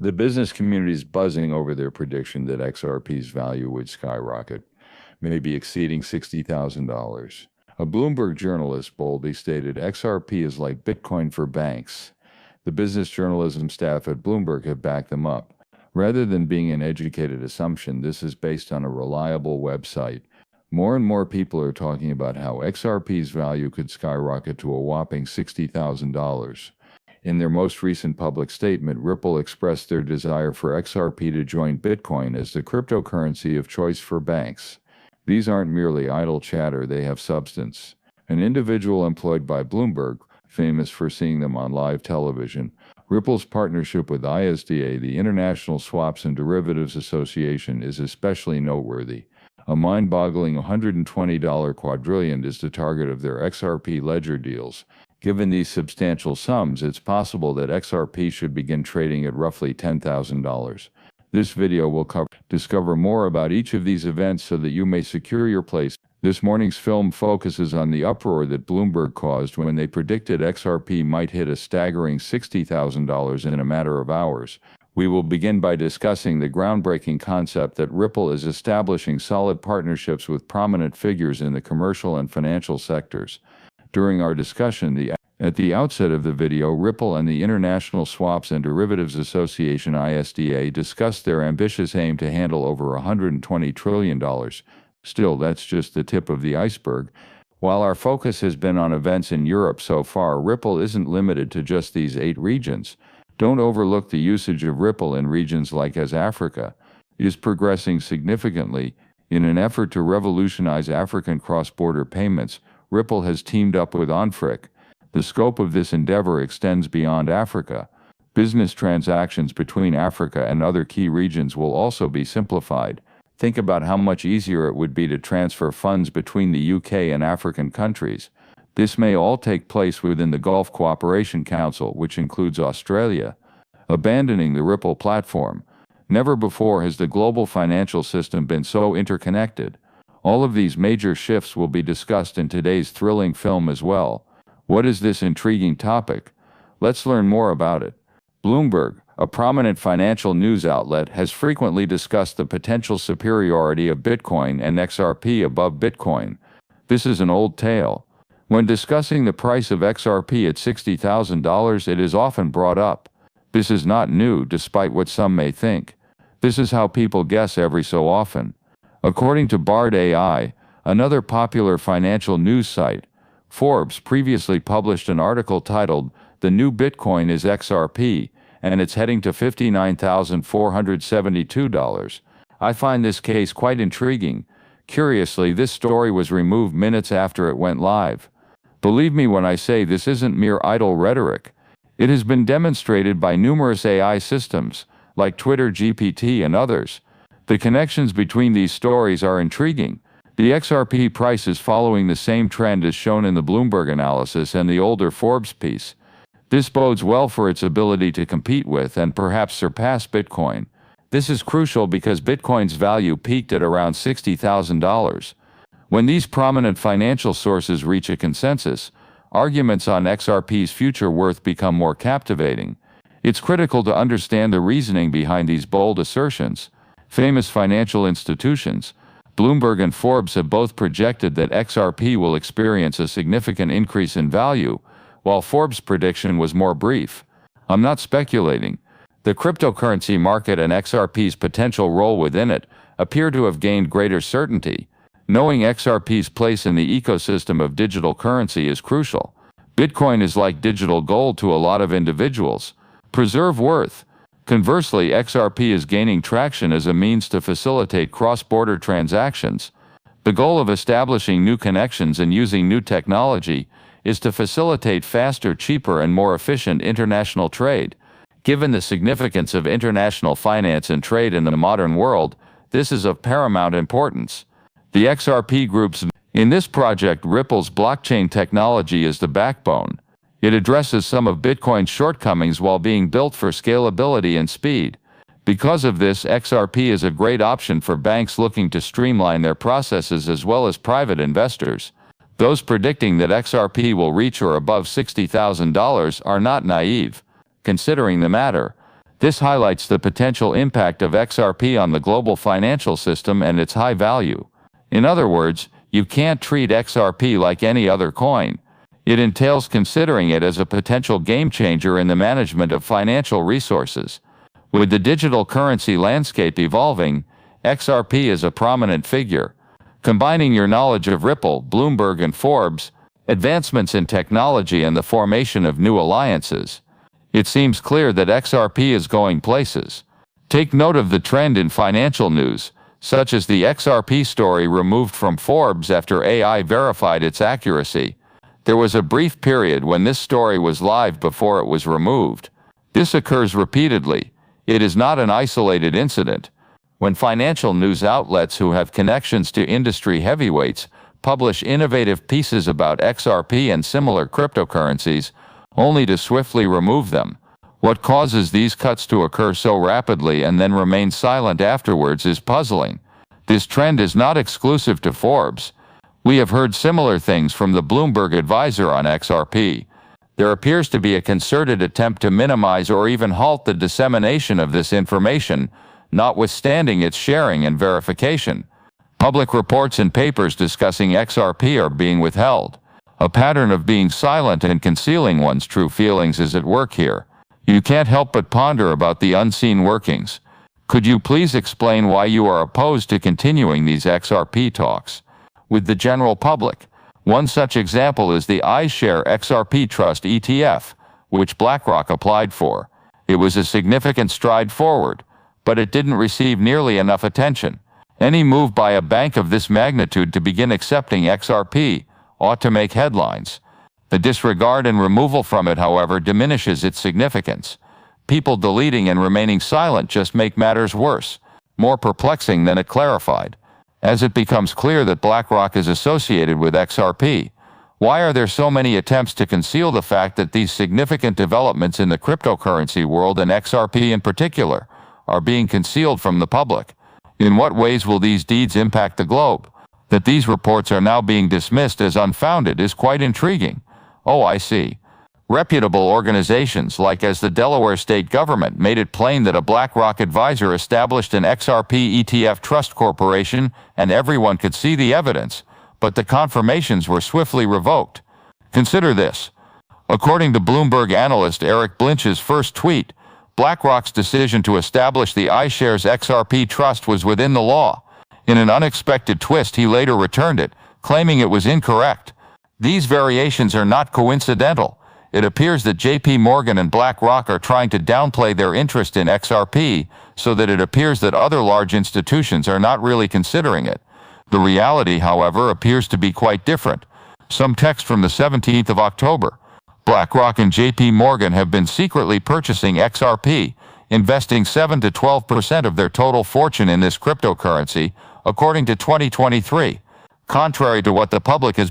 The business community is buzzing over their prediction that XRP's value would skyrocket, maybe exceeding $60,000. A Bloomberg journalist boldly stated XRP is like Bitcoin for banks. The business journalism staff at Bloomberg have backed them up. Rather than being an educated assumption, this is based on a reliable website. More and more people are talking about how XRP's value could skyrocket to a whopping $60,000. In their most recent public statement, Ripple expressed their desire for XRP to join Bitcoin as the cryptocurrency of choice for banks. These aren't merely idle chatter, they have substance. An individual employed by Bloomberg, famous for seeing them on live television, Ripple's partnership with ISDA, the International Swaps and Derivatives Association, is especially noteworthy. A mind-boggling $120 quadrillion is the target of their XRP ledger deals. Given these substantial sums, it's possible that XRP should begin trading at roughly $10,000. This video will discover more about each of these events so that you may secure your place. This morning's film focuses on the uproar that Bloomberg caused when they predicted XRP might hit a staggering $60,000 in a matter of hours. We will begin by discussing the groundbreaking concept that Ripple is establishing solid partnerships with prominent figures in the commercial and financial sectors. During our discussion, at the outset of the video, Ripple and the International Swaps and Derivatives Association ISDA discussed their ambitious aim to handle over $120 trillion. Still, that's just the tip of the iceberg. While our focus has been on events in Europe so far, Ripple isn't limited to just these 8 regions. Don't overlook the usage of Ripple in regions like as Africa is progressing significantly. In an effort to revolutionize African cross-border payments, Ripple has teamed up with Onfric. The scope of this endeavor extends beyond Africa. Business transactions between Africa and other key regions will also be simplified. Think about how much easier it would be to transfer funds between the UK and African countries. This may all take place within the Gulf Cooperation Council, which includes Australia. Abandoning the Ripple platform. Never before has the global financial system been so interconnected. All of these major shifts will be discussed in today's thrilling film as well. What is this intriguing topic? Let's learn more about it. Bloomberg, a prominent financial news outlet, has frequently discussed the potential superiority of Bitcoin and XRP above Bitcoin. This is an old tale. When discussing the price of XRP at $60,000, it is often brought up. This is not new, despite what some may think. This is how people guess every so often. According to Bard AI, another popular financial news site, Forbes previously published an article titled, "The New Bitcoin is XRP, and it's heading to $59,472. I find this case quite intriguing. Curiously, this story was removed minutes after it went live. Believe me when I say this isn't mere idle rhetoric. It has been demonstrated by numerous AI systems, like Twitter GPT and others. The connections between these stories are intriguing. The XRP price is following the same trend as shown in the Bloomberg analysis and the older Forbes piece. This bodes well for its ability to compete with and perhaps surpass Bitcoin. This is crucial because Bitcoin's value peaked at around $60,000. When these prominent financial sources reach a consensus, arguments on XRP's future worth become more captivating. It's critical to understand the reasoning behind these bold assertions. Famous financial institutions, Bloomberg and Forbes, have both projected that XRP will experience a significant increase in value, while Forbes' prediction was more brief. I'm not speculating. The cryptocurrency market and XRP's potential role within it appear to have gained greater certainty. Knowing XRP's place in the ecosystem of digital currency is crucial. Bitcoin is like digital gold to a lot of individuals. Preserve worth. Conversely, XRP is gaining traction as a means to facilitate cross-border transactions. The goal of establishing new connections and using new technology is to facilitate faster, cheaper, and more efficient international trade. Given the significance of international finance and trade in the modern world, this is of paramount importance. The XRP groups in this project, Ripple's blockchain technology is the backbone. It addresses some of Bitcoin's shortcomings while being built for scalability and speed. Because of this, XRP is a great option for banks looking to streamline their processes as well as private investors. Those predicting that XRP will reach or above $60,000 are not naive. Considering the matter, This highlights the potential impact of XRP on the global financial system and its high value. In other words, you can't treat XRP like any other coin. It entails considering it as a potential game changer in the management of financial resources. With the digital currency landscape evolving, XRP is a prominent figure. Combining your knowledge of Ripple, Bloomberg, and Forbes, advancements in technology, and the formation of new alliances, it seems clear that XRP is going places. Take note of the trend in financial news, such as the XRP story removed from Forbes after AI verified its accuracy. There was a brief period when this story was live before it was removed. This occurs repeatedly. It is not an isolated incident. When financial news outlets who have connections to industry heavyweights publish innovative pieces about XRP and similar cryptocurrencies, only to swiftly remove them. What causes these cuts to occur so rapidly and then remain silent afterwards is puzzling. This trend is not exclusive to Forbes. We have heard similar things from the Bloomberg advisor on XRP. There appears to be a concerted attempt to minimize or even halt the dissemination of this information, notwithstanding its sharing and verification. Public reports and papers discussing XRP are being withheld. A pattern of being silent and concealing one's true feelings is at work here. You can't help but ponder about the unseen workings. Could you please explain why you are opposed to continuing these XRP talks with the general public? One such example is the iShare XRP Trust ETF, which BlackRock applied for. It was a significant stride forward, but it didn't receive nearly enough attention. Any move by a bank of this magnitude to begin accepting XRP ought to make headlines. The disregard and removal from it, however, diminishes its significance. People deleting and remaining silent just make matters worse, more perplexing than it clarified. As it becomes clear that BlackRock is associated with XRP, why are there so many attempts to conceal the fact that these significant developments in the cryptocurrency world, and XRP in particular, are being concealed from the public? In what ways will these deeds impact the globe? That these reports are now being dismissed as unfounded is quite intriguing. Oh, I see. Reputable organizations like as the Delaware state government made it plain that a BlackRock advisor established an XRP ETF trust corporation and everyone could see the evidence, but the confirmations were swiftly revoked. Consider this. According to Bloomberg analyst Eric Blinch's first tweet, BlackRock's decision to establish the iShares XRP trust was within the law. In an unexpected twist, he later returned it, claiming it was incorrect. These variations are not coincidental. It appears that JP Morgan and BlackRock are trying to downplay their interest in XRP so that it appears that other large institutions are not really considering it. The reality, however, appears to be quite different. Some text from the 17th of October. BlackRock and JP Morgan have been secretly purchasing XRP, investing 7 to 12% of their total fortune in this cryptocurrency, according to 2023. Contrary to what the public has